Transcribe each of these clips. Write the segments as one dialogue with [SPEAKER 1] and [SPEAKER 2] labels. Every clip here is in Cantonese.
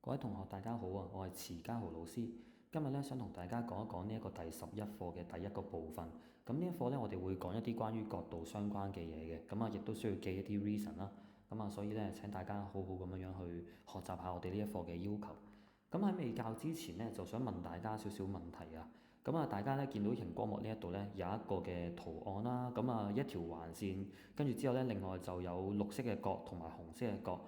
[SPEAKER 1] 各位同學，大家好啊！我係遲家豪老師，今日咧想同大家講一講呢一個第11課嘅第一個部分。咁呢一課咧，我哋會講一啲關於角度相關嘅嘢嘅，咁亦都需要記一啲 reason 啦。所以咧請大家好好咁樣去學習下我哋呢一課嘅要求。咁喺未教之前呢，就想問大家少少問題啊。大家咧見到熒光幕呢一度咧有一個嘅圖案啦，一條橫線，跟住之後咧另外就有綠色嘅角同埋紅色嘅角。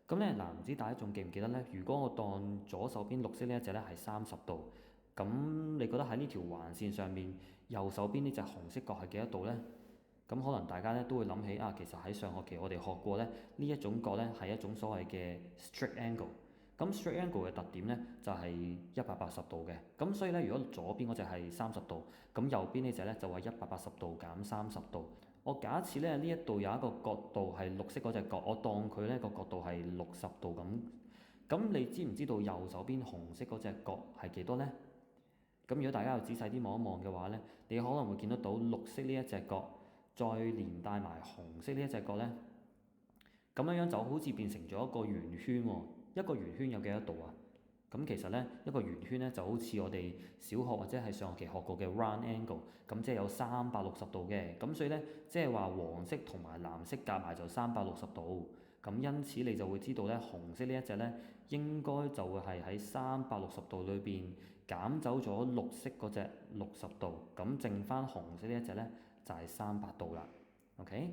[SPEAKER 1] 唔知大家仲記唔記得呢？如果我當左手邊綠色呢一隻咧係30度，咁你覺得喺呢條橫線上面右手邊呢隻紅色角係幾多度呢？咁可能大家咧都會諗起啊，其實喺上學期我哋學過咧，呢一種角咧係一種所謂嘅 straight angle。咁 straight angle 嘅特點咧就係180度嘅。咁所以咧，如果左邊嗰隻係30度，咁右邊呢隻咧就係180度減30度。我假設咧呢一度有一個角度係綠色嗰隻角，我當佢呢個角度係60度咁。咁你知唔知道右手邊紅色嗰隻角係幾多呢？咁如果大家有仔細啲望一望嘅話呢，你可能會見得到綠色呢一隻角，再連帶埋紅色呢一隻角呢，咁樣就好似變成咗一個圓圈喎。一個圓圈有幾多度啊？咁其實呢，一個圓圈呢就好似我哋小學或者係上學期學過嘅 round angle，咁即係有360度嘅。咁所以呢，即係話黃色同埋藍色夾埋就360度。咁因此你就會知道呢，紅色呢一隻呢應該就會係喺360度裏邊減走咗綠色嗰隻60度，咁剩翻紅色呢一隻呢，就係300度啦。OK？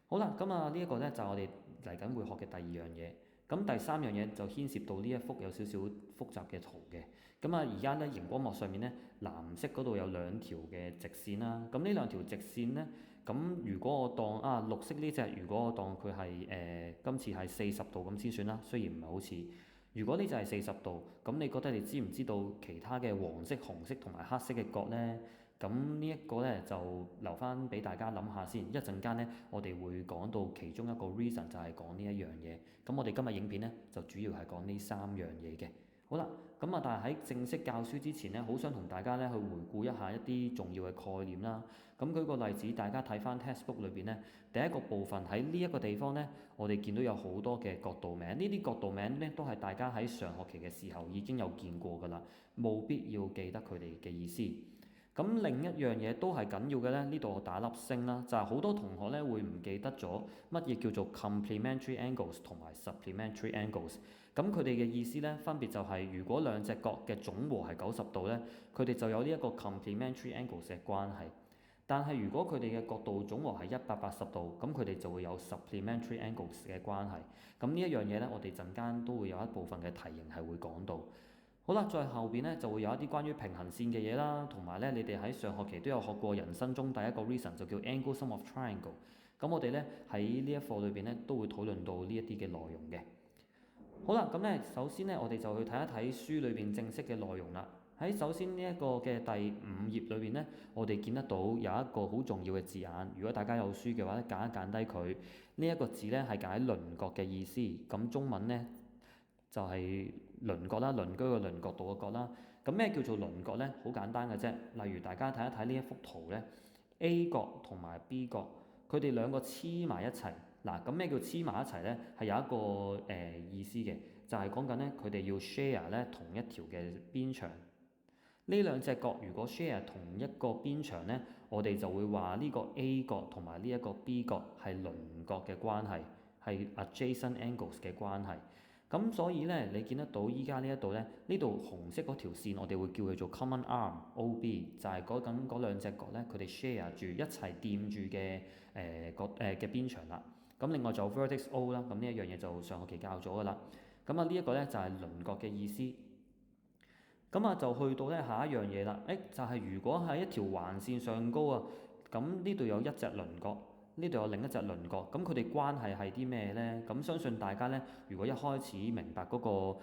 [SPEAKER 1] 好啦，呢一個呢，就係我哋嚟緊會學嘅第二樣嘢。咁第三樣嘢就牽涉到呢一幅有少少複雜嘅圖嘅。而家呢，熒光幕上面呢，藍色嗰度有兩條嘅直線啦。咁呢兩條直線呢，咁如果我當綠色呢隻，如果我當佢係今次係40度咁先算啦。雖然唔係好似，如果呢隻係40度，咁你覺得你知唔知道其他嘅黃色、紅色同埋黑色嘅角呢？咁呢一個呢，就留翻俾大家諗下先。一陣間呢，我哋會講到其中一個 reason 就係講呢一樣嘢。咁我哋今日影片呢，就主要係講呢三樣嘢嘅。好啦，但係喺正式教書之前呢，好想同大家呢去回顧一下一啲重要嘅概念啦。舉個例子，大家睇翻 textbook 裏邊呢，第一個部分喺呢一個地方呢，我哋見到有好多嘅角度名，呢啲角度名呢，都係大家喺上學期嘅時候已經有見過㗎啦，冇必要記得佢哋嘅意思。另一樣嘢都係緊要嘅呢，呢度我打粒星啦，就係好多同學呢會唔記得咗乜嘢叫做 complementary angles 同埋 supplementary angles。咁佢哋嘅意思呢，分別就係如果兩隻角嘅總和係90度呢，佢哋就有呢一個 complementary angles 嘅關係。但係如果佢哋嘅角度總和係180度，咁佢哋就會有 supplementary angles 嘅關係。咁呢一樣嘢呢，我哋陣間都會有一部分嘅題型係會講到。好啦，再後邊呢就會有一啲關於平行線嘅嘢啦，同埋呢你哋喺上學期都有學過人生中第一個 reason 就叫 angle sum of triangle。咁我哋呢喺呢一課裏邊呢都會討論到呢一啲嘅內容嘅。好啦，首先呢我哋就去睇一睇書裏邊正式嘅內容啦。喺首先呢一個嘅第5頁裏邊呢，我哋見得到有一個好重要嘅字眼。如果大家有書嘅話咧，揀一揀低佢。呢一個字呢係解鄰角嘅意思。咁中文呢，就係鄰角啦，鄰居嘅鄰，角度嘅角啦。咁咩叫做鄰角呢？好簡單嘅啫。例如大家睇一睇呢一幅圖呢， A 角同埋 B 角，佢哋兩個黐埋一齊。嗱，咁咩叫黐埋一齊呢？係有一個意思嘅，就係講緊呢，佢哋要 share 呢同一條嘅邊長。呢兩隻角如果 share 同一個邊長呢，我哋就會話呢個 A 角同埋呢一個 B 角係鄰角嘅關係，係 adjacent angles 嘅關係。咁所以呢，你見得到依家呢一度呢，呢度紅色嗰條線，我哋會叫佢做 common arm OB，就係講緊嗰兩隻角呢，佢哋 share 住一齊掂住嘅嘅邊長啦。咁另外仲有 vertex O 啦，咁呢一樣嘢就上學期教咗噶啦。呢一個呢，就係鄰角嘅意思。就去到呢下一樣嘢啦。就係如果喺一條橫線上高啊，咁呢度有一隻鄰角。呢度有另一隻鄰角，咁佢哋關係係啲咩呢？咁相信大家呢，如果一開始明白嗰個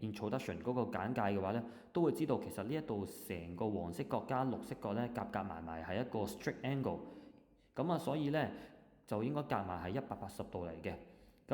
[SPEAKER 1] introduction 嗰個簡介嘅話呢，都會知道其實呢一度成個黃色角加綠色角呢，夾埋係一個 straight angle。所以呢，就應該夾埋係180度嚟嘅。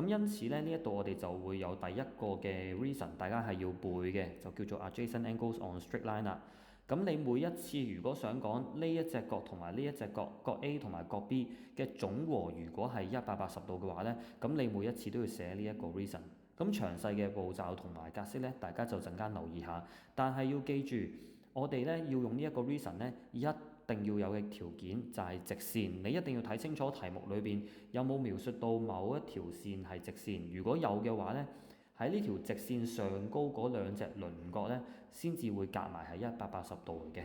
[SPEAKER 1] 因此呢，呢一度我哋就會有第一個嘅 reason，大家係要背嘅，就叫做 adjacent angles on straight line 啦。你每一次如果想講呢一隻角同埋呢一隻角，角 A 同埋角 B 嘅總和如果係180度嘅話呢，咁你每一次都要寫呢一個 reason。咁詳細嘅步驟同埋格式咧，大家就陣間留意下。但係要記住，我哋咧要用呢一個 reason 咧，一定要有嘅條件就係直線。你一定要睇清楚題目裏邊有冇描述到某一條線係直線。如果有嘅話咧，喺呢條直線上高嗰兩隻輪角咧，先至會夾埋係180度嘅。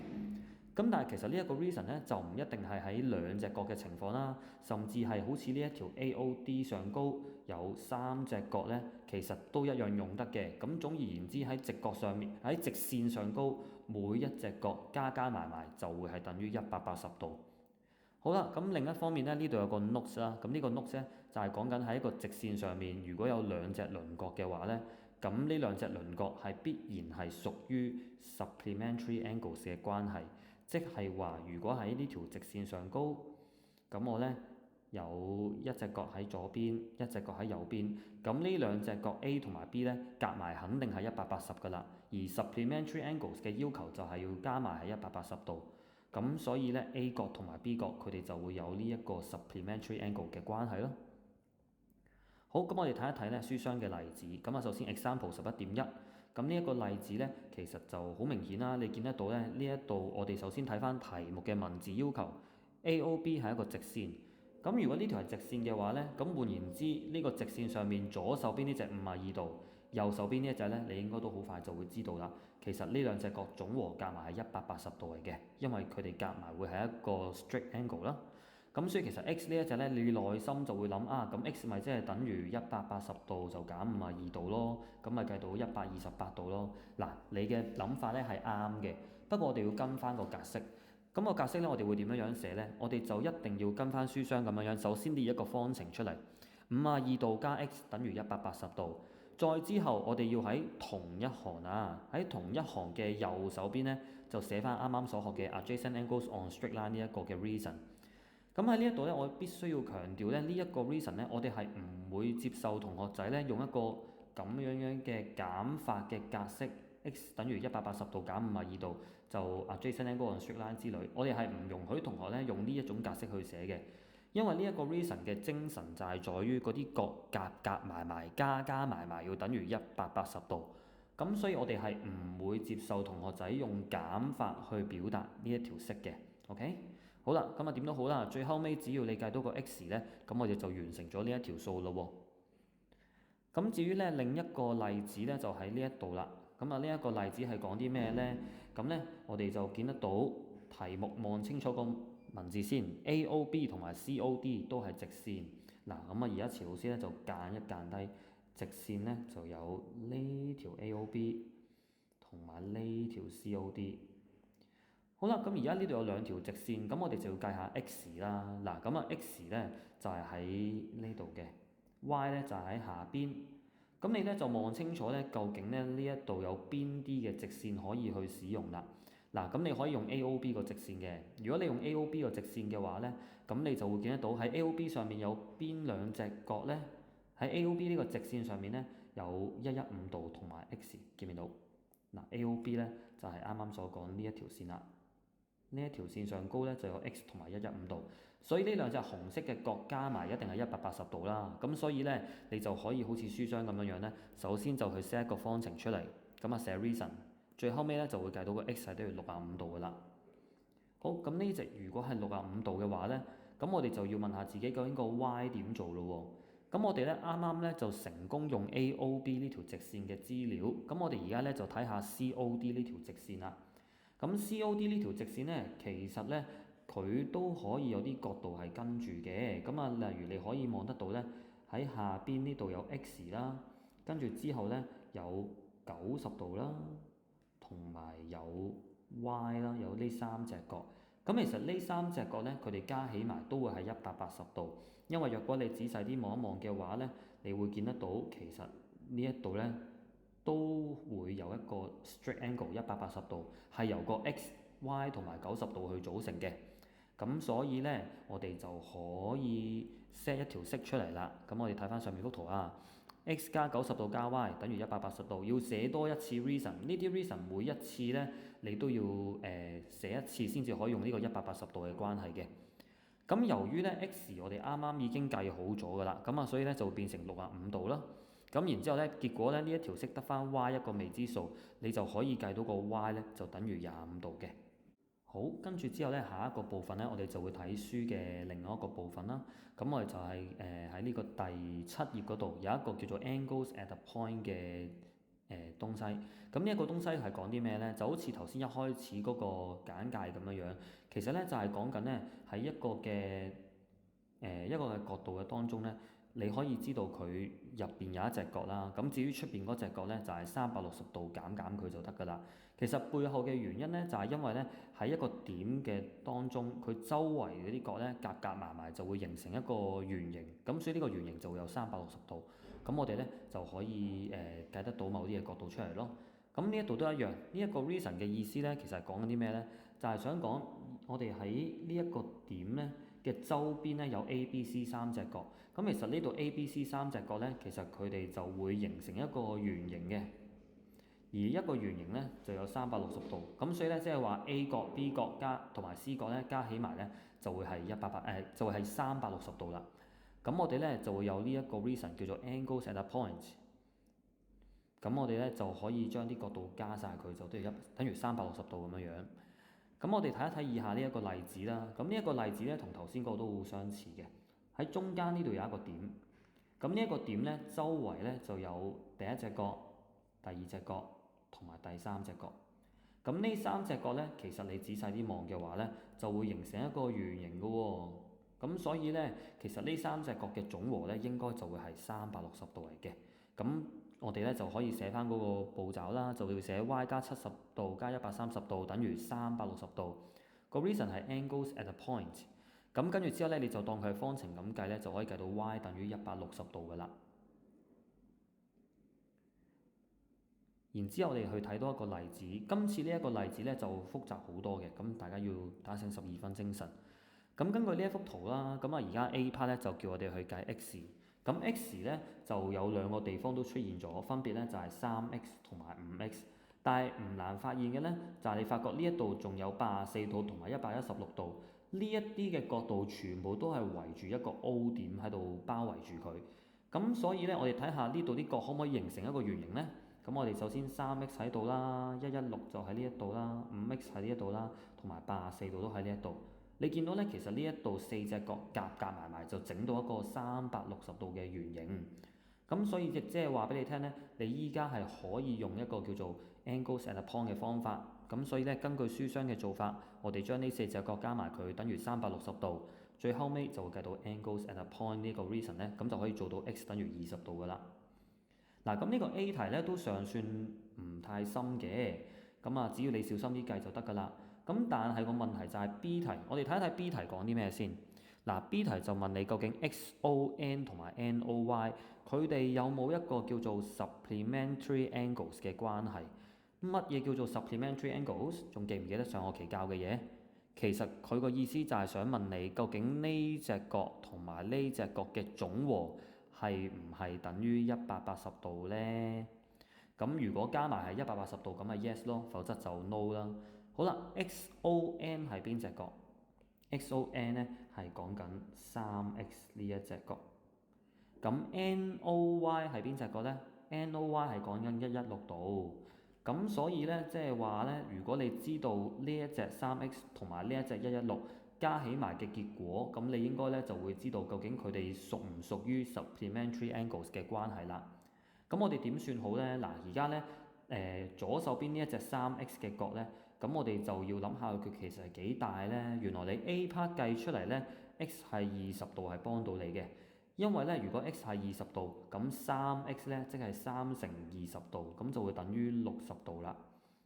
[SPEAKER 1] 咁但係其實呢一個 reason 咧就唔一定係喺兩隻角嘅情況啦，甚至係好似呢一條 AOD 上高有三隻角咧，其實都一樣用得嘅。咁總而言之喺直角上面，喺直線上高每一隻角加埋就會係等於180度。好啦，咁另一方面咧，呢度有個 note 啦，咁呢個 note 咧就係講緊喺一個直線上面，如果有兩隻輪角嘅話咧，咁呢兩隻輪角係必然係屬於 supplementary angles 嘅關係。即係話，如果喺呢條直線上高，咁我咧有一隻角喺左邊，一隻角喺右邊，咁呢兩隻角 A 同埋 B 咧夾埋肯定係180㗎啦。而 supplementary angles 嘅要求就係要加埋係180度。咁所以咧 A 角同埋 B 角佢哋就會有呢一個 supplementary angle 嘅關係咯。好，咁我哋睇一睇咧書商嘅例子。咁啊，首先 example 11.1。咁呢一個例子咧，其實就好明顯啦。你見得到咧，呢一度我哋首先睇翻題目嘅文字要求，AOB 係一個直線。咁如果呢條係直線嘅話咧，咁換言之，呢個直線上面左手邊呢隻52度，右手邊呢一隻咧，你應該都好快就會知道啦。其實呢兩隻角總和夾埋係180度嚟嘅，因為佢哋夾埋會係一個 straight angle 啦。咁所以其實 x 呢一隻咧，你內心就會諗啊，咁 x 咪即係等於180度就減52度咯，咁咪計到128度咯。嗱，你嘅諗法咧係啱嘅，不過我哋要跟翻個格式。咁個格式咧，我哋會點樣寫咧？我哋就一定要跟翻書商咁樣，首先列一個方程出嚟，52度加 x 等於180度。再之後，我哋要喺同一行啊，喺同一行嘅右手邊咧，就寫翻啱啱所學嘅 adjacent angles on straight line 呢一個嘅 reason。咁喺呢一度咧，我必須要強調咧，呢一個 reason 咧，我哋係唔會接受同學仔咧用一個咁樣嘅減法嘅格式 x 等於180度減52度就 adjacent angle on straight line 之類，我哋係唔容許同學咧用呢一種格式去寫嘅，因為呢一個 reason 嘅精神就係在於嗰啲角夾埋加埋要等於180度，咁所以我哋係唔會接受同學仔用減法去表達呢一條式嘅 ，OK？好啦，咁啊點都好啦，最後尾只要你計到個 x 咧，咁我哋就完成咗呢一條數咯喎。咁至於咧另一個例子咧，就喺呢一度啦。咁啊呢一個例子係講啲咩咧？咁咧我哋就見得到題目望清楚個文字先，AOB 同埋 COD 都係直線。嗱，咁啊而家詞老師咧就間一間低直線咧，就有呢條 AOB 同埋呢條 COD。好啦，咁而家呢度有兩條直線，咁我哋就要計下 x 啦。嗱，咁啊 x 咧就係喺呢度嘅，y 咧就係喺下邊。咁你咧就望清楚咧，究竟咧呢一度有邊啲嘅直線可以去使用啦。嗱，咁你可以用 AOB 個直線嘅。如果你用 AOB 個直線嘅話咧，咁你就會見得到喺 AOB 上面有邊兩隻角咧？喺 AOB 呢個直線上面咧有115度同埋 x，見唔見到？嗱，AOB 咧就係啱啱所講呢一條線啦。呢一條線上高咧就有 x 同埋115度，所以呢兩隻紅色嘅角加埋一定係180度啦。咁所以咧你就可以好似書商咁樣咧，首先就去 set 一個方程出嚟，咁啊寫 reason，最後尾咧就會計到個 x 係等於65度噶啦。好，咁呢隻如果係65度嘅話咧，咁我哋就要問下自己究竟個 y 點做咯喎？咁我哋咧啱啱咧就成功用 AOB 呢條直線嘅資料，咁我哋而家咧就睇下 COD 呢條直線啦。咁 COD 呢條直線咧，其實咧佢都可以有啲角度係跟住嘅。咁啊，例如你可以望得到咧，喺下邊呢度有 x 啦，跟住之後咧有90度啦，同埋有 y 啦，有呢三隻角。咁其實呢三隻角咧，佢哋加起埋都會係180度。因為若果你仔細啲望一望嘅話咧，你會見得到其實呢一度咧，都會有一個 straight angle 180度，係由個 x、y 同埋90度去組成嘅。咁所以咧，我哋就可以 set 一條式出嚟啦。咁我哋睇翻上面幅圖啊，x 加90度加 y 等於180度，要寫多一次 reason。呢啲 reason 每一次咧，你都要寫一次先至可以用呢個180度嘅關係嘅。咁由於咧 x 我哋啱啱已經計好咗噶啦，咁啊所以咧就會變成65度啦。咁然之後咧，結果咧呢一條式得翻 y 一個未知數，你就可以計到個 y 咧就等於25度嘅。好，跟住之後咧，下一個部分咧，我哋就會睇書嘅另外一個部分啦。咁我哋就係喺呢個第7頁嗰度有一個叫做 angles at a point 嘅東西。咁呢一個東西係講啲咩咧？就好似頭先一開始嗰個簡介咁樣樣，其實咧就係講緊咧喺一個嘅角度嘅當中咧，你可以知道佢入邊有一隻角啦。咁至於出邊嗰隻角咧，就係360度減佢就得㗎啦。其實背後嘅原因咧，就係因為咧喺一個點嘅當中，佢周圍嗰啲角咧夾埋就會形成一個圓形。咁所以呢個圓形就會有360度。咁我哋咧就可以計得到某啲嘅角度出嚟咯。咁呢一度都一樣。呢一個 reason 嘅意思咧，其實係講緊啲咩咧？就係想講我哋喺呢一個點咧嘅周邊咧有 A、B、C 三隻角。咁其實呢度 A、B、C 三隻角咧，其實佢哋就會形成一個圓形嘅。而一個圓形咧就有360度。咁所以咧即係話 A 角、B 角加同埋 C 角咧加起埋咧就會係就會係360度啦。咁我哋咧就會有呢一個 reason 叫做 angles at a point。咁我哋咧就可以將啲角度加晒佢，就等於360度咁樣樣。咁我哋睇一睇以下呢一個例子啦。咁呢一個例子咧同頭先個都好相似嘅。喺中間呢度有一個點。咁呢一個點咧周圍咧就有第一隻角、第二隻角同埋第三隻角。咁呢三隻角咧，其實你仔細啲望嘅話咧，就會形成一個圓形嘅喎。咁所以咧，其實呢三隻角嘅總和咧，應該就會係360度嚟嘅。咁我哋咧就可以寫翻嗰個步驟啦，就要寫 y 加70度加130度等於360度。個 reason 係 angles at a point。咁跟住之後咧，你就當佢係方程咁計咧，就可以計到 y 等於160度噶啦。然之後我哋去睇多一個例子，今次呢一個例子咧就複雜好多嘅，咁大家要打醒12分精神。咁根據呢一幅圖啦，咁啊而家 A part 咧就叫我哋去計 x。咁 x 咧就有兩個地方都出現咗，分別咧就係3x 同埋5x。但係唔難發現嘅咧，就係你發覺呢一度仲有84度同埋116度，呢一啲嘅角度全部都係圍住一個 O 點喺度包圍住佢。咁所以咧，我哋睇下呢度啲角可唔可以形成一個圓形咧？咁我哋首先3x 喺度啦，116就喺呢一度啦，5x 喺呢一度啦，同埋84度都喺呢一度。你見到咧，其實呢一度4隻角夾埋就整到一個360度嘅圓形。咁所以亦即係話俾你聽咧，你依家係可以用一個叫做 angles at a point 嘅方法。咁所以咧，根據書商嘅做法，我哋將呢4隻角加埋佢等於360度，最後尾就會計到 angles at a point 呢個 reason 咧，咁就可以做到 x 等於20度噶啦。嗱，咁呢個 A 題咧都尚算唔太深嘅，咁啊只要你小心啲計就得㗎啦。咁但係個問題就係 B 題，我哋睇一睇 B 題講啲咩先。嗱， B 題就問你究竟 XON 同埋 NOY 佢哋有冇一個叫做 supplementary angles 嘅關係？乜嘢叫做 supplementary angles？ 仲記唔記得上學期教嘅嘢？其實佢個意思就係想問你究竟呢隻角同埋呢隻角嘅總和係唔係等於180度呢？咁如果加埋係180度，咁咪 yes 咯，否則就 no 啦。好啦，XON 係邊隻角？XON 咧係講緊 3x 呢一隻角。咁 NOY 係邊隻角呢？NOY 係講緊116度。咁所以咧，即係話咧，如果你知道呢一隻 3x 同埋呢一隻116加起埋嘅結果，咁你應該咧就會知道究竟佢哋屬唔屬於 supplementary angles 嘅關係啦。咁我哋點算好咧？嗱，而家咧左手邊呢一隻 3x 嘅角咧，咁我哋就要諗下佢其實係幾大咧？原來你 A part 計出嚟咧，x 係20度係幫到你嘅。因為咧，如果 x 係20度，咁 3x 咧即係3乘20度，咁就會等於60度啦。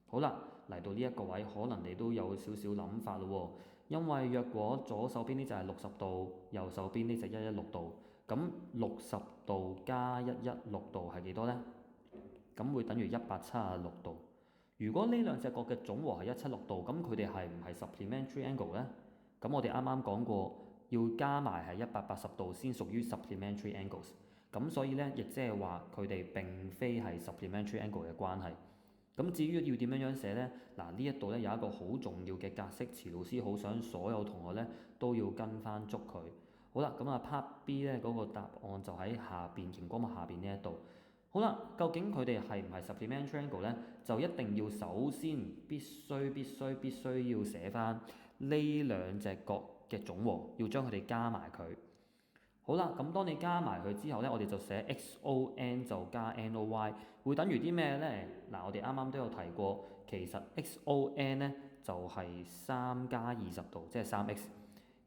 [SPEAKER 1] 好啦，嚟到呢一個位，可能你都有少少諗法咯喎。因為若果左手邊呢就係60度，右手邊呢就116度，咁60度加116度係幾多呢？咁會等於176度。如果呢兩隻角嘅總和係176度，咁佢哋係唔係 supplementary angle 呢？咁我哋啱啱講過，要加埋係180度先屬於 supplementary angles。咁所以咧，亦即係話佢哋並非係 supplementary angle 嘅關係。咁至於要點樣寫呢？嗱，呢一度咧有一個好重要嘅格式，詞老師好想所有同學咧都要跟翻足佢。好啦，咁啊 part B 咧嗰個答案就喺下邊熒光幕下邊呢一度。好啦，究竟佢哋係唔係 supplementary angle 呢？就一定要首先必須要寫翻呢兩隻角嘅總和，要將佢哋加埋佢。好啦，咁當你加埋佢之後呢，我哋就寫 XON 就加 NOY，會等於啲咩呢？嗱，我哋啱啱都有提過，其實 XON 呢就係3+20°，即係3x，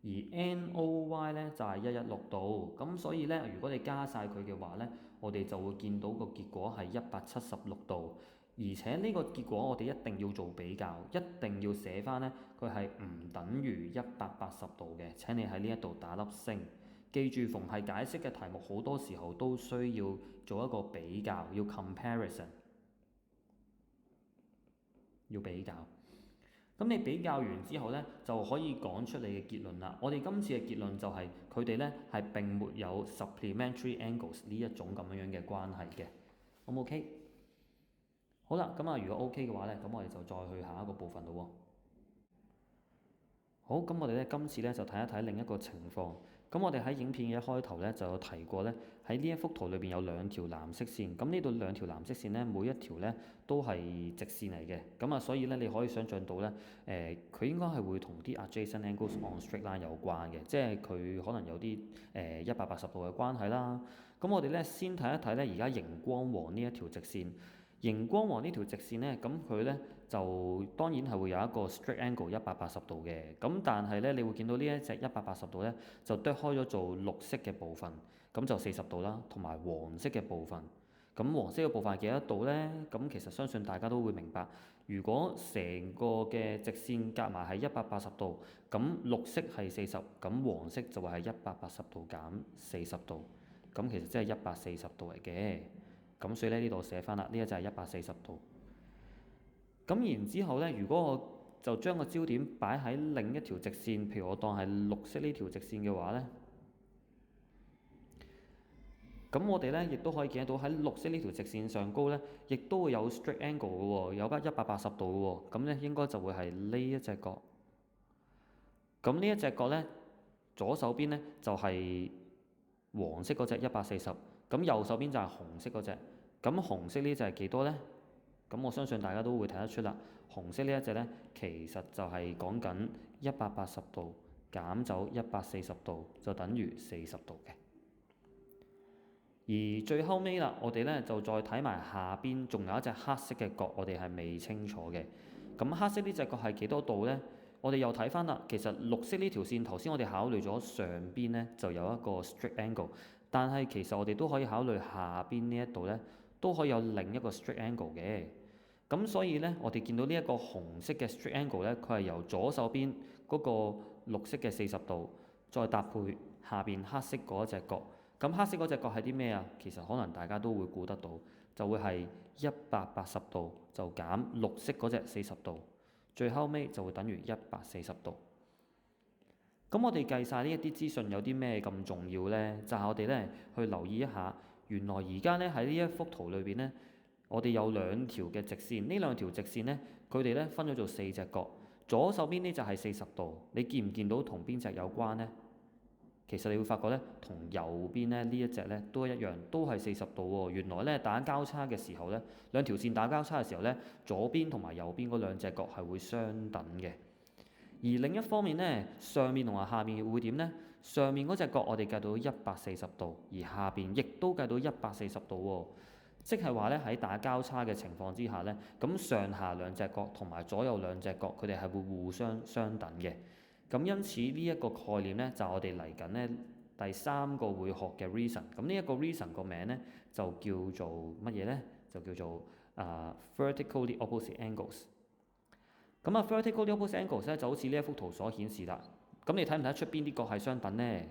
[SPEAKER 1] 而 NOY 呢就係116°。咁所以呢，如果你加晒佢嘅話呢，我哋就會見到個結果係176°。而且呢個結果我哋一定要做比較，一定要寫翻呢，佢係唔等於180°嘅。請你喺呢一度打粒星。記住，逢係解釋嘅題目，好多時候都需要做一個比較，要 comparison， 要比較。咁你比較完之後呢，就可以講出你嘅結論啦。我哋今次嘅結論就係佢哋呢係並沒有 supplementary angles 呢一種咁樣嘅關係嘅。好唔 OK？ 好啦，咁如果 OK 嘅話呢，咁我哋就再去下一個部分咯喎。好，咁我哋呢今次呢就睇一睇另一個情況。咁我哋喺影片嘅一開頭呢就有提過呢，喺呢一幅圖裏邊有兩條藍色線。咁呢度兩條藍色線呢，每一條呢都係直線嚟嘅。咁所以呢，你可以想像到呢，佢應該係會同啲 adjacent angles on straight line 有關嘅，即係佢可能有啲180°嘅關係啦。咁我哋呢先睇一睇呢，而家熒光黃呢一條直線。熒光黃呢條直線呢，咁佢呢就當然係會有一個 straight angle 180°嘅。咁但係呢，你會見到呢一隻180°呢，就剁開咗做綠色嘅部分，咁就40°啦，同埋黃色嘅部分。咁黃色嘅部分係幾多度呢？咁其實相信大家都會明白，如果成個嘅直線夾埋係180°，咁綠色係40，咁黃色就會係180° 減40°，咁其實即係140°嚟嘅。咁所以呢度寫翻啦，呢一隻係140°。咁然之後呢，如果我就將個焦點擺喺另一條直線，譬如我當係綠色呢條直線嘅話呢，咁我哋呢亦都可以見得到喺綠色呢條直線上高呢，亦都會有 straight angle 嘅喎，有間180°嘅喎。咁呢應該就會係呢一隻角。咁呢一隻角呢，左手邊呢就係黃色嗰隻140°。咁右手邊就係紅色嗰隻，咁紅色呢隻係幾多呢？咁我相信大家都會睇得出啦。紅色呢一隻呢，其實就係講緊180°減走140°，就等於40°嘅。而最後尾啦，我哋呢就再睇埋下邊，仲有一隻黑色嘅角，我哋係未清楚嘅。咁黑色呢隻角係幾多度呢？我哋又睇翻啦。其實綠色呢條線頭先我哋考慮咗上邊呢就有一個 straight angle。但係其實我哋都可以考慮下邊呢一度呢，都可以有另一個 straight angle 嘅。咁所以呢，我哋見到呢一個紅色嘅 straight angle 呢，佢係由左手邊嗰個綠色嘅40°，再搭配下邊黑色嗰一隻角。咁黑色嗰隻角係啲咩啊？其實可能大家都會估得到，就會係180°就減綠色嗰隻40°，最後尾就會等於140°。咁我哋計晒呢一啲資訊有啲咩咁重要呢？就係我哋呢去留意一下，原來而家呢喺呢一幅圖裏邊呢，我哋有兩條嘅直線，呢兩條直線呢，佢哋呢分咗做4隻角。左手邊呢就係40°，你見唔見到同邊隻有關呢？其實你會發覺呢，同右邊呢一隻呢都一樣，都係40°喎。原來呢打交叉嘅時候呢，兩條線打交叉嘅時候呢，左邊同埋右邊嗰兩隻角係會相等嘅。而另一方面呢，上面同埋下面會點呢？上面嗰隻角我哋計到140°，而下邊亦都計到140°喎。即係話呢，喺打交叉嘅情況之下呢，咁上下兩隻角同埋左右兩隻角佢哋係會互相相等嘅。咁因此呢一個概念呢，就我哋嚟緊呢第3個會學嘅 reason。咁呢一個 reason 個名呢，就叫做乜嘢呢？就叫做vertically opposite angles。咁vertically opposite angles 咧就好似呢一幅圖所顯示啦。咁你睇唔睇得出邊啲角係相等呢？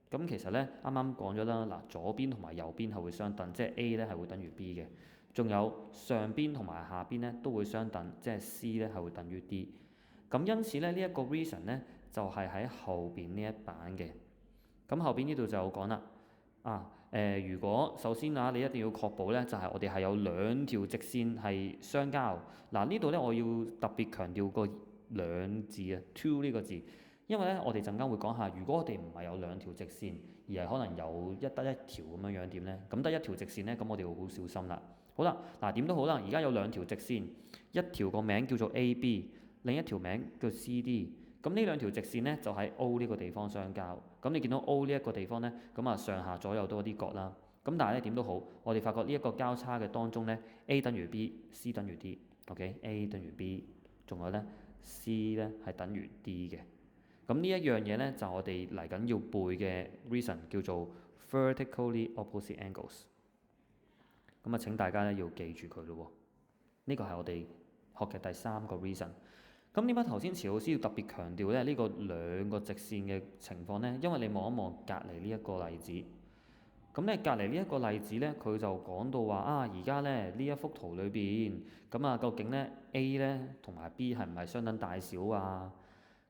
[SPEAKER 1] 咁其實呢，啱啱講咗啦，嗱，左邊同埋右邊係會相等，即係 A 呢係會等於 B 嘅。仲有上邊同埋下邊呢都會相等，即係 C 呢係會等於 D。咁因此呢，呢一個 reason 呢就係喺後邊呢一版嘅。咁後邊呢度就有講啦。如果首先你一定要確保呢，就係我哋係有兩條直線係相交。嗱，呢度呢，我要特別強調個兩字啊 ，two 呢個字，因為呢，我哋陣間會講下，如果我哋唔係有兩條直線，而而係可能得一條咁樣樣點呢？咁得一條直線呢，咁我哋會好小心啦。好啦，嗱點都好啦，而家有兩條直線，一條個名叫做 AB，另一條名叫 CD。咁呢兩條直線呢，就喺 O 呢個地方相交。咁你見到 O 呢一個地方呢，咁啊上下左右都有啲角啦。咁但係咧點都好，我哋發覺呢一個交叉嘅當中呢 A 等於 B，C 等於 D，OK？A 等於 B，仲有呢 C 呢係等於 D 嘅。咁呢一樣嘢呢，就我哋嚟緊要背嘅 reason 叫做 vertically opposite angles。咁啊請大家咧要記住佢咯喎。呢個係我哋學嘅第三個 reason。咁點解頭先遲老師要特別強調咧呢個兩個直線嘅情況呢？因為你望一望隔離呢一個例子，咁咧隔離呢一個例子呢，佢就講到話啊，而家咧呢一幅圖裏邊，咁啊究竟呢 A 呢同埋 B 係唔係相等大小啊？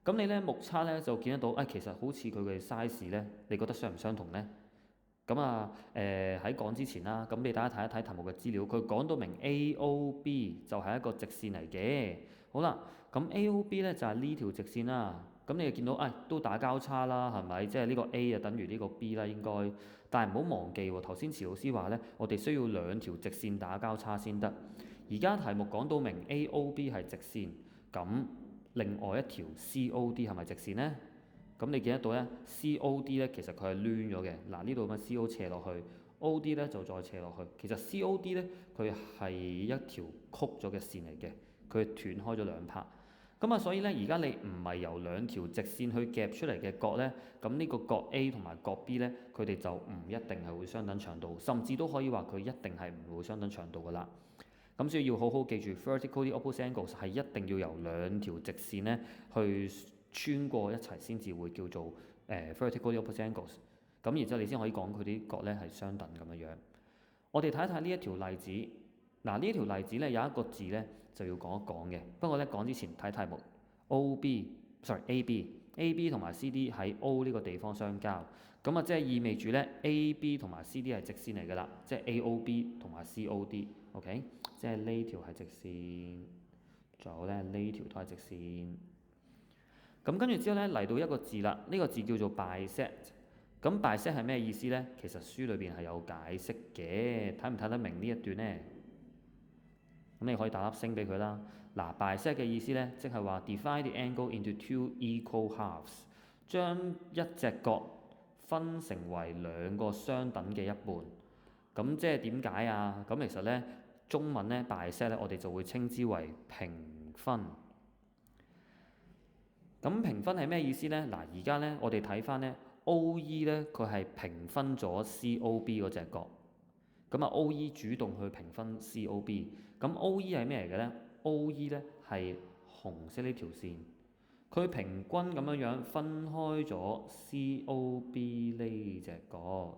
[SPEAKER 1] 咁你咧目測咧就見得到，其實好似佢嘅 size 咧，你覺得相唔相同呢？咁啊喺講之前啦，咁俾大家睇一睇題目嘅資料，佢講到明 AOB 就係一個直線嚟嘅。好啦，咁 AOB 咧就係呢條直線啦。咁你就見到都打交叉啦，係咪？即係呢個 A 就等於呢個 B 啦，應該。但係唔好忘記喎，頭先遲老師話咧，我哋需要兩條直線打交叉先得。而家題目講到明 AOB 係直線，咁另外一條 COD 係咪直線呢？咁你見得到咧 COD 咧其實佢係攣咗嘅。嗱呢度咁 CO 斜落去 ，OD 咧就再斜落去。其實 COD 咧佢係一條曲咗嘅線嚟嘅，佢斷開咗兩 part。咁啊，所以咧而家你唔係由兩條直線去夾出嚟嘅角咧，咁呢個角 A 同埋角 B 咧，佢哋就唔一定係會相等長度，甚至都可以話佢一定係唔會相等長度噶啦。咁所以要好好記住 vertically opposite angles 係一定要由兩條直線咧去穿過一齊先至會叫做vertically opposite angles。咁然之後你先可以講佢啲角咧係相等咁樣樣。我哋睇一睇呢一條例子。嗱呢條例子咧有一個字咧就要講一講嘅。不過咧講之前睇題目 AB 同埋 CD 喺 O 呢個地方相交。咁啊即係意味住咧 AB 同埋 CD 係直線嚟㗎啦，即係 AOB 同埋 COD。OK？即係呢條係直線，仲有咧呢條都係直線。咁跟住之後咧嚟到一個字啦，呢個字叫做 bisect。咁 bisect 係咩意思呢？其實書裏邊係有解釋嘅，睇唔睇得明呢一段呢？咁你可以打粒星俾佢啦。嗱 bisect 嘅意思呢，即係話 divide the angle into two equal halves， 將一隻角分成為兩個相等嘅一半。咁即係點解啊？咁其實呢，中文呢 bisect 呢，我哋就會稱之為平分。咁平分係咩意思呢？嗱，而家呢，我哋睇翻呢 OE 呢，佢係平分咗 COB 嗰隻角。咁啊 OE 主動去平分 COB。咁 OE 係咩嚟嘅呢？ OE 呢係紅色呢條線，佢平均咁樣樣分開咗 COB 呢隻角。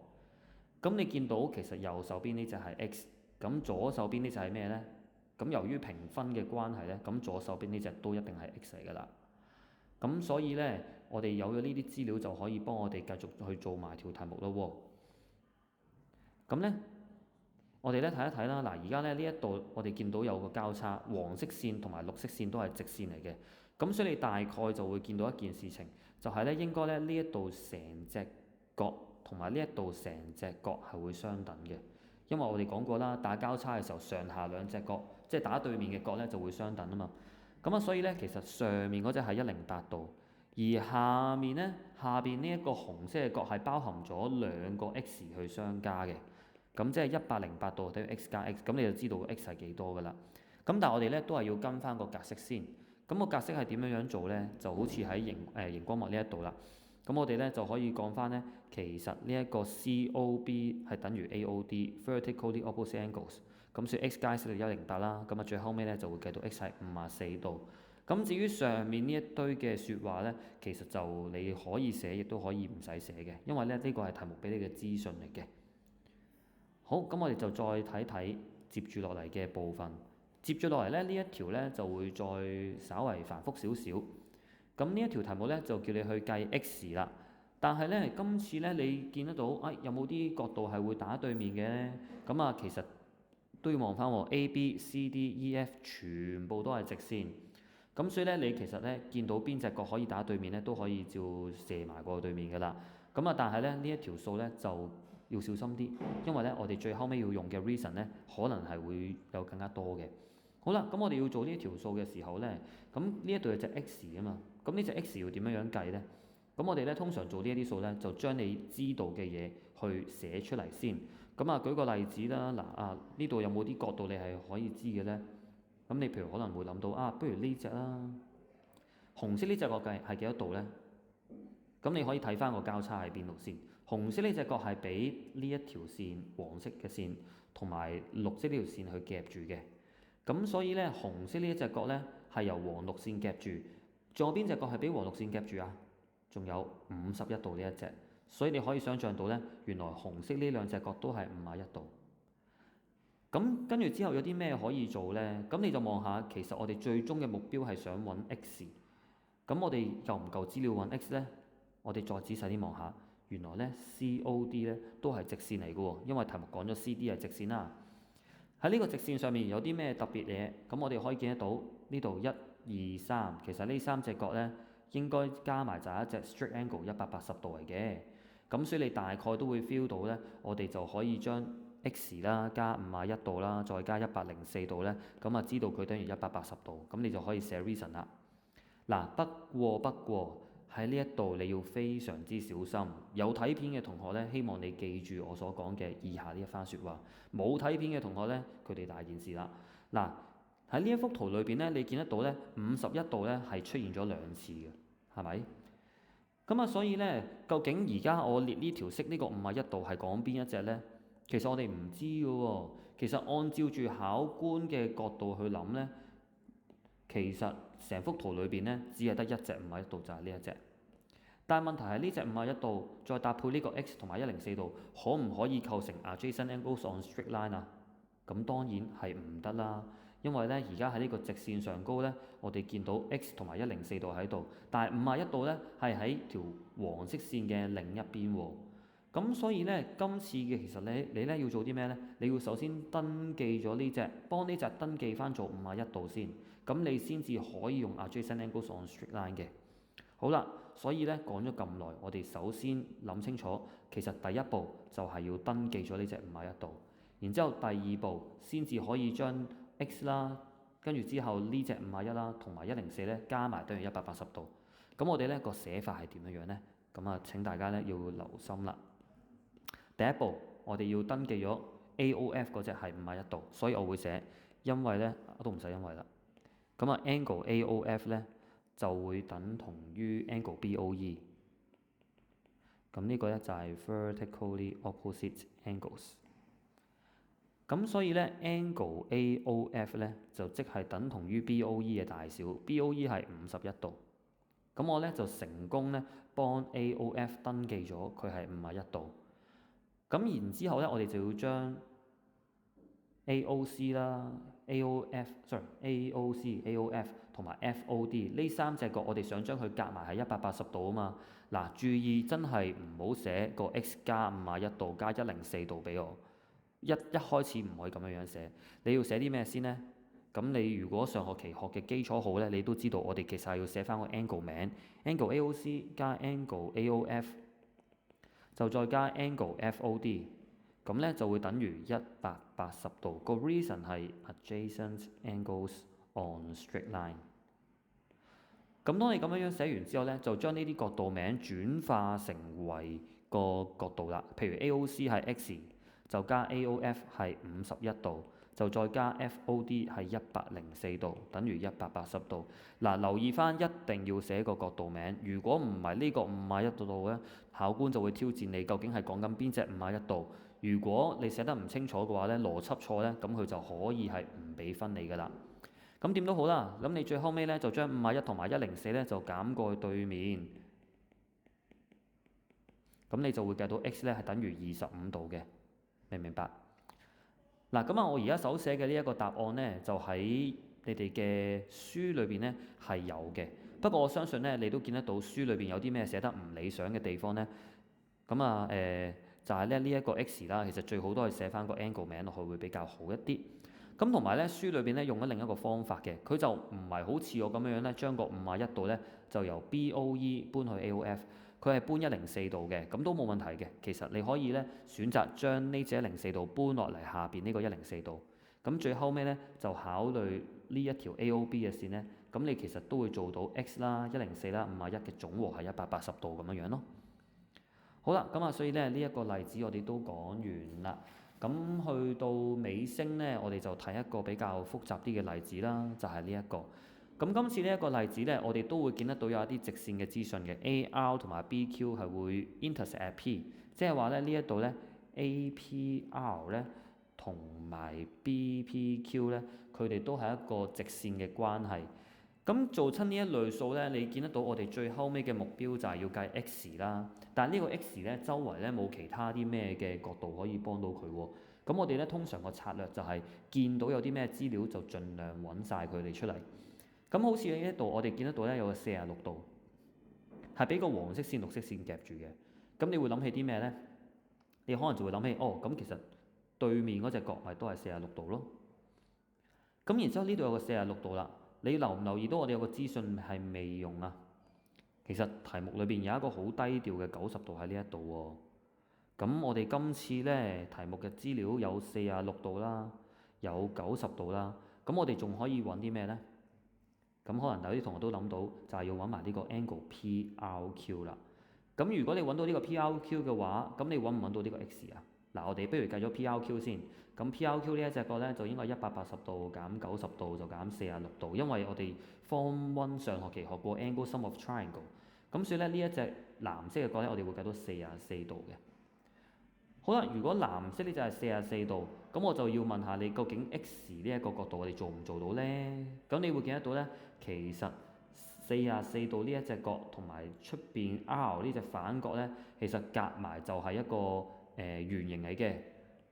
[SPEAKER 1] 咁你見到其實右手邊呢隻係 X， 咁左手邊呢隻係咩呢？咁由於平分嘅關係呢，咁左手邊呢隻都一定係 X 嚟㗎啦。咁所以呢，我哋有咗呢啲資料就可以幫我哋繼續去做埋條題目咯喎。咁呢，我哋咧睇一睇啦。嗱，而家咧呢一度我哋見到有個交叉，黃色線同埋綠色線都係直線嚟嘅。咁所以你大概就會見到一件事情，就係咧應該咧呢一度成隻角同埋呢一度成隻角係會相等嘅。因為我哋講過啦，打交叉嘅時候上下兩隻角，即係打對面嘅角咧就會相等啊嘛。咁啊，所以咧其實上面嗰隻係108度，而下面呢一個紅色嘅角係包含咗兩個 x 去相加嘅。咁即係108度等於 x 加 x， 咁你就知道個 x 係幾多㗎啦。咁但係我哋咧都係要跟翻個格式先。咁個格式係點樣做呢？就好似喺熒光幕呢一度啦。咁我哋咧就可以講翻呢，其實呢一個 COB 係等於 AOD vertically opposite angles。咁所以 x 加 x 就108啦。咁啊最後尾咧就會計到 x 係54度。咁至於上面呢一堆嘅説話呢，其實就你可以寫，亦都可以唔使寫嘅，因為咧呢個係題目俾你嘅資訊嚟嘅。好，咁我哋就再睇睇接住落嚟嘅部分。接住落嚟咧，呢一條咧就會再稍為繁複少少。咁呢一條題目咧就叫你去計 x 啦。但係咧今次咧你見得到，有冇啲角度係會打對面嘅呢？咁啊，其實都要望翻喎，A、B、C、D、E、F 全部都係直線。咁所以咧，你其實咧見到邊隻角可以打對面咧，都可以照射埋過對面㗎啦。咁啊，但係咧呢一條數咧就要小心啲，因為咧我哋最後尾要用嘅 reason 咧可能係會有更加多嘅。好啦，咁我哋要做呢一條數嘅時候咧，咁呢一度有隻 x 啊嘛，咁呢隻 x 要點樣計咧？咁我哋咧通常做呢一啲數咧，就將你知道嘅嘢去寫出嚟先。咁啊，舉個例子啦，呢度有冇啲角度你係可以知嘅咧？咁你譬如可能會諗到不如呢隻啦，紅色呢隻角係幾多度咧？咁你可以睇翻個交叉喺邊度先。紅色呢隻角係俾呢一條線黃色嘅線同埋綠色呢條線去夾住嘅。咁所以咧，紅色呢一隻角咧係由黃綠線夾住，仲有邊隻角係俾黃綠線夾住啊？仲有51度呢一隻，所以你可以想像到咧，原來紅色呢兩隻角都係51度。咁跟住之後有啲咩可以做呢？咁你就望下，其實我哋最終嘅目標係想揾 x， 咁我哋夠唔夠資料揾 x 呢？我哋再仔細啲望下，原來呢 COD 呢都係直線嚟嘅喎，因為題目講咗 CD 係直線啦。喺呢個直線上面有啲咩特別嘢？咁我哋可以見得到呢度1、2、3，其實呢三隻角呢應該加埋就係一隻 straight angle 180度嚟嘅。咁所以你大概都會 feel 到呢，我哋就可以將 x 啦加51度啦，再加104度呢，咁啊知道佢等於180度，咁你就可以寫 reason 啦。嗱，不過喺呢一度你要非常之小心。有睇片嘅同學呢，希望你記住我所講嘅以下呢一番説話。冇睇片嘅同學呢，佢哋大件事啦。嗱，喺呢一幅圖裏邊呢，你見得到呢51度呢係出現咗2次嘅，係咪？咁啊，所以呢，究竟而家我列呢條式呢個51度係講邊一隻呢？其實我哋唔知嘅喎。其實按照住考官嘅角度去諗呢，其實成幅圖裏邊呢，只係得一隻51度，就係呢一隻。但係問題係呢隻51度再搭配呢個 x 同埋104度，可唔可以構成 adjacent angles on straight line 啊？咁當然係唔得啦，因為呢而家喺呢個直線上高呢，我哋見到 x 同埋104度喺度，但係51度呢係喺條黃色線嘅另一邊喎。咁所以呢，今次嘅其實你呢要做啲咩呢？你要首先登記咗呢隻，幫呢隻登記翻做51度先，咁你先至可以用 adjacent angles on straight line 嘅。好啦，所以呢講咗咁耐，我哋首先諗清楚，其實第一步就係要登記咗呢隻51度，然之後第二步先至可以將 x 啦，跟住之後呢隻51啦同埋104呢加埋等於180度。咁我哋呢個寫法係點樣樣呢？咁啊請大家呢要留心啦。第一步我哋要登記咗 AOF 嗰隻係51度，所以我會寫，因為呢都唔使因為啦。咁啊 angle AOF 呢就會等同於 angle BOE。咁呢個呢就係 vertically opposite angles。咁所以呢 angle AOF 呢就即係等同於 BOE 嘅大小，BOE 係51度。咁我呢就成功呢幫 AOF 登記咗佢係51度。咁然之後呢，我哋就要將 AOC 啦、AOF 同埋 FOD 呢三隻角，我哋想將佢夾埋係180度啊嘛。嗱，注意真係唔好寫個 x 加51度加104度俾我。一開始唔可以咁樣寫。你要寫啲咩先呢？咁你如果上學期學嘅基礎好呢，你都知道我哋其實係要寫翻個 angle 名 ，angle AOC 加 angle AOF。就再加 angle FOD， 咁呢就會等於180度。個 reason 係 adjacent angles on straight line。咁當你咁樣寫完之後呢，就將呢啲角度名轉化成為個角度啦。譬如 AOC 係 x，就加 AOF 係51度，就再加 FOD 係104度，等於180度。嗱，留意翻一定要寫個角度名，如果唔係呢個51度呢，考官就會挑戰你究竟係講緊邊隻51度。如果你寫得唔清楚嘅話呢，邏輯錯呢，咁佢就可以係唔俾分你噶啦。咁點都好啦，咁你最後尾呢，就將51同埋104呢就減過去對面，咁你就會計到 x 呢係等於25度嘅，明唔明白？嗱，咁我而家手寫嘅呢一個答案呢，就喺你哋嘅書裏邊呢係有嘅。不過我相信呢，你都見得到書裏邊有啲咩寫得唔理想嘅地方呢。咁就係呢一個 x 啦，其實最好都係寫翻個 angle 名落去會比較好一啲。咁同埋呢，書裏邊呢用咗另一個方法嘅，佢就唔係好似我咁樣呢將個51度呢就由 BOE 搬去 AOF，佢係搬104度嘅，咁都冇問題嘅。其實你可以咧選擇將呢隻104度搬落嚟下邊呢個104度。咁最後尾咧就考慮呢一條 AOB 嘅線咧，咁你其實都會做到 x 啦、104啦、51嘅總和係180度咁樣樣咯。好啦，咁所以咧呢一個例子我哋都講完啦。咁去到尾聲咧，我哋就睇一個比較複雜啲嘅例子啦，就係呢一個。咁今次呢一個例子咧，我哋都會見得到有一啲直線嘅資訊嘅 AR 同埋 BQ 係會 intersect at P，即係話咧呢一度咧 APR 咧同埋 BPQ 咧，佢哋都係一個直線嘅關係。咁做親呢一類數咧，你見得到我哋最後尾嘅目標就係要計 x 啦。但係呢個 x 咧，周圍咧冇其他啲咩嘅角度可以幫到佢喎。咁我哋咧通常個策略就係見到有啲咩資料就盡量揾晒佢哋出嚟。咁好似喺呢度，我哋見得到咧有個46度，係俾個黃色線、綠色線夾住嘅。咁你會諗起啲咩咧？你可能就會諗起，咁其實對面嗰隻角咪都係46度咯。咁然之後呢度有個46度啦。你留唔留意到我哋有個資訊係未用啊？其實題目裏邊有一個好低調嘅90度喺呢一度喎。咁我哋今次呢題目嘅資料有46度啦，有90度啦。咁我哋仲可以揾啲咩呢？咁可能有啲同學都諗到，就係要揾埋呢個 angle PRQ 啦。咁如果你揾到呢個 PRQ 嘅話，咁你揾唔揾到呢個 x 啊？嗱，我哋不如計咗 PRQ 先。咁 PRQ 呢一隻角咧就應該180度減90度就減46度，因為我哋 Form 1上學期學過 angle sum of triangle。咁所以咧呢一隻藍色嘅角咧，我哋會計到44度嘅。好啦，如果藍色呢就係44度，咁我就要問下你，究竟 x 呢一個角度我哋做唔做到呢？咁你會見得到咧，其實44度呢一隻角同埋出邊 R 呢隻反角咧，其實夾埋就係一個圓形嚟嘅。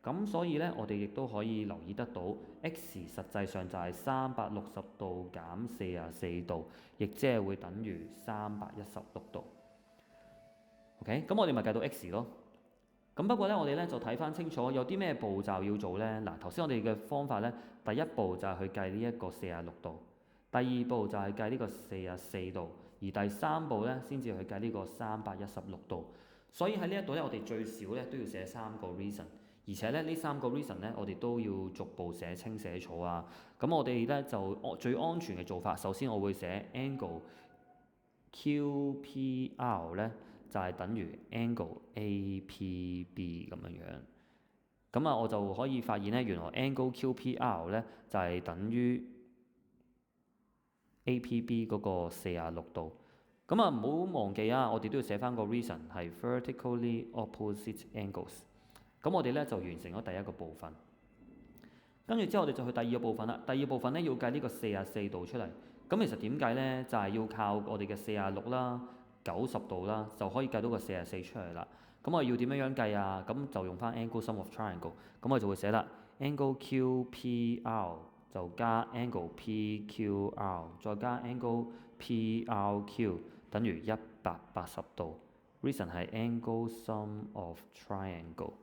[SPEAKER 1] 咁所以咧，我哋亦都可以留意得到 x 實際上就係360度減44度，亦即係會等於316度。OK， 咁我哋咪計到 x 咯。咁不過咧，我哋咧就睇翻清楚有啲咩步驟要做咧。嗱，頭先我哋嘅方法咧，第一步就係去計呢一個46度，第二步就係計呢個44度，而第三步咧先至去計呢個316度。所以喺呢一度咧，我哋最少咧都要寫3個 reason。而且咧，呢3個 reason 咧，我哋都要逐步寫清寫楚啊。咁我哋咧就最安全嘅做法，首先我會寫 angle QPR 咧就係等於 angle APB 咁樣樣。咁我就可以發現咧，原來 angle QPR 咧就係等於 APB 嗰個46度。咁唔好忘記啊，我哋都要寫翻個 reason 係 vertically opposite angles。咁我哋咧就完成咗第一個部分，跟住之後我哋就去第二個部分啦。第二部分咧要計呢個44度出嚟。咁其實點計咧？就係要靠我哋嘅46啦、90度啦，就可以計到個44出嚟啦。咁我要點樣計啊？咁就用翻 angle sum of triangle。咁我就會寫啦，angle QPR 就加 angle PQR 再加 angle PRQ 等於180度。reason 係 angle sum of triangle。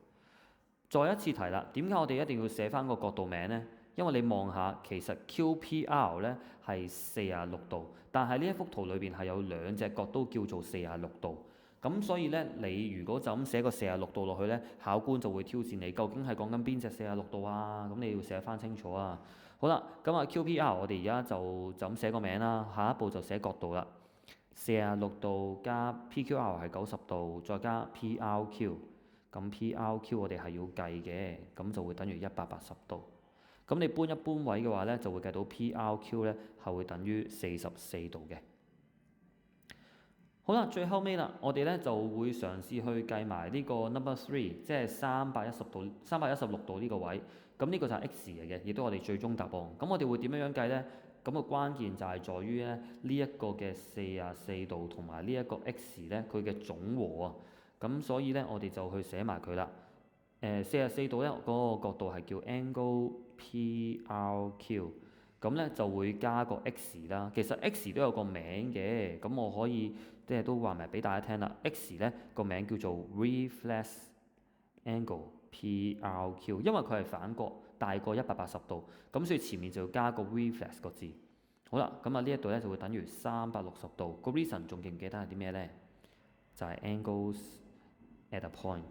[SPEAKER 1] 再一次提啦，點解我哋一定要寫翻個角度名呢？因為你望下，其實 QPR 咧係46度，但係呢一幅圖裏邊係有兩隻角都叫做46度。咁所以咧，你如果就咁寫個46度落去咧，考官就會挑戰你，究竟係講緊邊隻46度啊？咁你要寫翻清楚啊！好啦，咁QPR 我哋而家就咁寫個名啦，下一步就寫角度啦。46度加 PQR 係90度，再加 PRQ。咁 PRQ 我哋係要計嘅，咁就會等於180度。咁你搬一搬位嘅話咧，就會計到 PRQ 咧係會等於44度嘅。好啦，最後尾啦，我哋咧就會嘗試去計埋呢個 number 3，即係310度、316度呢個位。咁呢個就係 x 嚟嘅，亦都係我哋最終答案。咁我哋會點樣計咧？咁個關鍵就係在於咧呢一個嘅44度同埋呢一個 x 咧，佢嘅總和啊。咁所以咧，我哋就去寫埋佢啦。44度咧，嗰個角度係叫 angle PRQ， 咁咧就會加個 x 啦。其實 x 都有個名嘅，咁我可以即係都話埋俾大家聽啦。x 咧個名叫做 reflex angle PRQ， 因為佢係反角大過180度，咁所以前面就要加個 reflex 個字。好啦，咁呢一度咧就會等於360度。個 reason 仲記唔記得係啲咩咧？就係 angles at a point。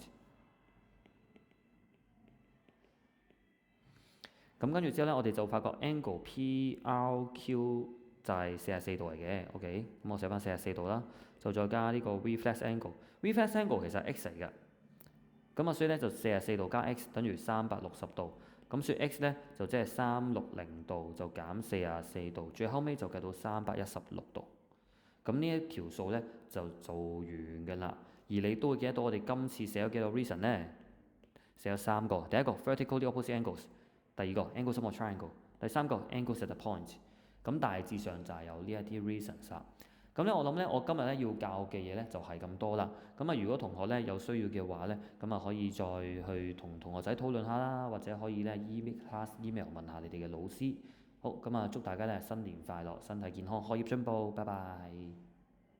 [SPEAKER 1] 咁跟住之後咧，我哋就發覺 angle PRQ 就係44度嚟嘅，OK，咁我寫翻44度啦，就再加呢個 reflex angle。reflex angle 其實係 x 嚟嘅，咁啊所以咧就44度加 x 等於360度，咁所以 x 咧就即係360度，就減44度，最後尾就計到316度。咁呢一條數咧就做完嘅啦。而你都會記得到我哋今次寫咗幾個 reason 咧，寫咗3個。第一個 vertically opposite angles，第二個 angles of a triangle，第三個 angles at a point。咁大致上就係有呢一啲 reasons 啦。咁咧我諗咧，我今日咧要教嘅嘢咧就係咁多啦。咁啊，如果同學咧有需要嘅話咧，咁啊可以再去同同學仔討論下啦，或者可以咧 email 問下你哋嘅老師。好，咁啊祝大家咧新年快樂，身體健康，學業進步，拜拜。